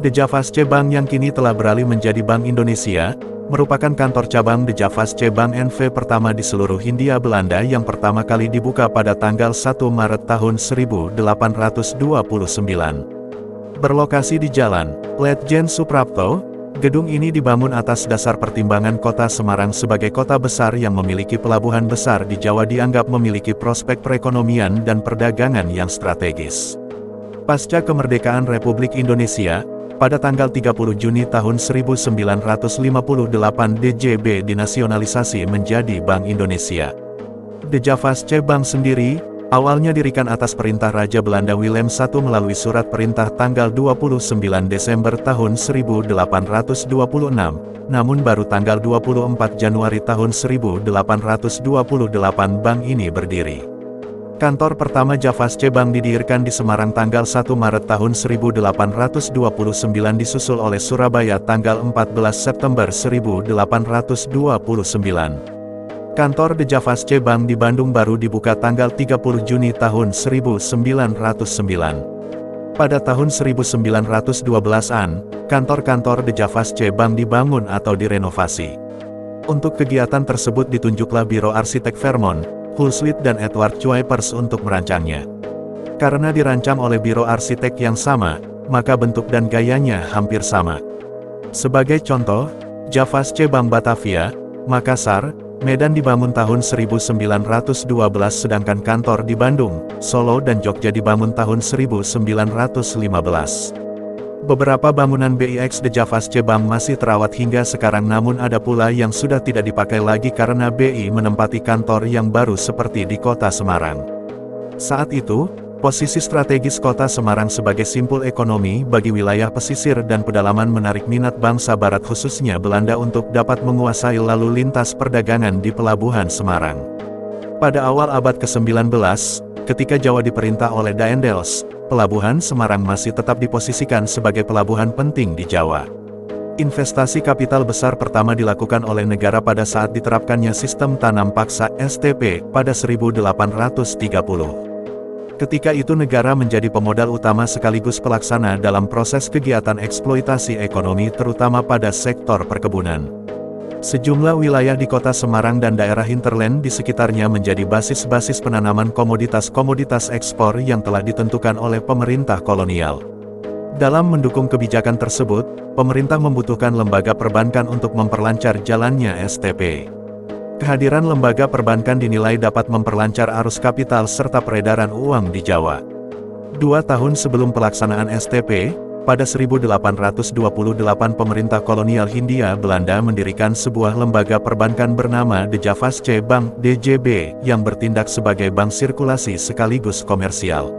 De Javaasche Bank yang kini telah beralih menjadi Bank Indonesia, merupakan kantor cabang De Javaasche Bank N.V. pertama di seluruh Hindia Belanda yang pertama kali dibuka pada tanggal 1 Maret tahun 1829. Berlokasi di Jalan Letjen Suprapto, gedung ini dibangun atas dasar pertimbangan kota Semarang sebagai kota besar yang memiliki pelabuhan besar di Jawa dianggap memiliki prospek perekonomian dan perdagangan yang strategis. Pasca kemerdekaan Republik Indonesia, pada tanggal 30 Juni tahun 1958 DJB dinasionalisasi menjadi Bank Indonesia. De Javaasche Bank sendiri, awalnya didirikan atas perintah Raja Belanda Willem I melalui surat perintah tanggal 29 Desember tahun 1826, namun baru tanggal 24 Januari tahun 1828 bank ini berdiri. Kantor pertama Javaasche Bank didirikan di Semarang tanggal 1 Maret tahun 1829 disusul oleh Surabaya tanggal 14 September 1829. Kantor De Javaasche Bank di Bandung baru dibuka tanggal 30 Juni tahun 1909. Pada tahun 1912-an, kantor-kantor De Javaasche Bank dibangun atau direnovasi. Untuk kegiatan tersebut ditunjuklah Biro Arsitek Vermont, Hulswit dan Edward Kuipers untuk merancangnya. Karena dirancang oleh biro arsitek yang sama, maka bentuk dan gayanya hampir sama. Sebagai contoh, Javaasche Bank Batavia, Makassar, Medan dibangun tahun 1912 sedangkan kantor di Bandung, Solo dan Jogja dibangun tahun 1915. Beberapa bangunan BIX De Javaasche Bank masih terawat hingga sekarang namun ada pula yang sudah tidak dipakai lagi karena BI menempati kantor yang baru seperti di kota Semarang. Saat itu, posisi strategis kota Semarang sebagai simpul ekonomi bagi wilayah pesisir dan pedalaman menarik minat bangsa barat khususnya Belanda untuk dapat menguasai lalu lintas perdagangan di pelabuhan Semarang. Pada awal abad ke-19, ketika Jawa diperintah oleh Daendels, pelabuhan Semarang masih tetap diposisikan sebagai pelabuhan penting di Jawa. Investasi kapital besar pertama dilakukan oleh negara pada saat diterapkannya sistem tanam paksa STP pada 1830. Ketika itu negara menjadi pemodal utama sekaligus pelaksana dalam proses kegiatan eksploitasi ekonomi terutama pada sektor perkebunan. Sejumlah wilayah di kota Semarang dan daerah hinterland di sekitarnya menjadi basis-basis penanaman komoditas-komoditas ekspor yang telah ditentukan oleh pemerintah kolonial. Dalam mendukung kebijakan tersebut, pemerintah membutuhkan lembaga perbankan untuk memperlancar jalannya STP. Kehadiran lembaga perbankan dinilai dapat memperlancar arus kapital serta peredaran uang di Jawa. 2 tahun sebelum pelaksanaan STP, pada 1828 pemerintah kolonial Hindia Belanda mendirikan sebuah lembaga perbankan bernama De Javaasche Bank (DJB) yang bertindak sebagai bank sirkulasi sekaligus komersial.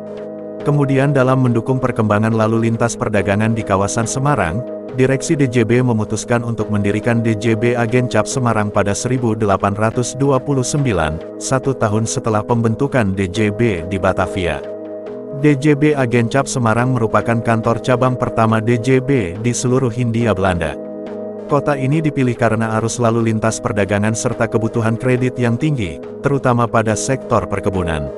Kemudian dalam mendukung perkembangan lalu lintas perdagangan di kawasan Semarang, Direksi DJB memutuskan untuk mendirikan DJB Agencap Semarang pada 1829, 1 tahun setelah pembentukan DJB di Batavia. DJB Agencap Semarang merupakan kantor cabang pertama DJB di seluruh Hindia Belanda. Kota ini dipilih karena arus lalu lintas perdagangan serta kebutuhan kredit yang tinggi, terutama pada sektor perkebunan.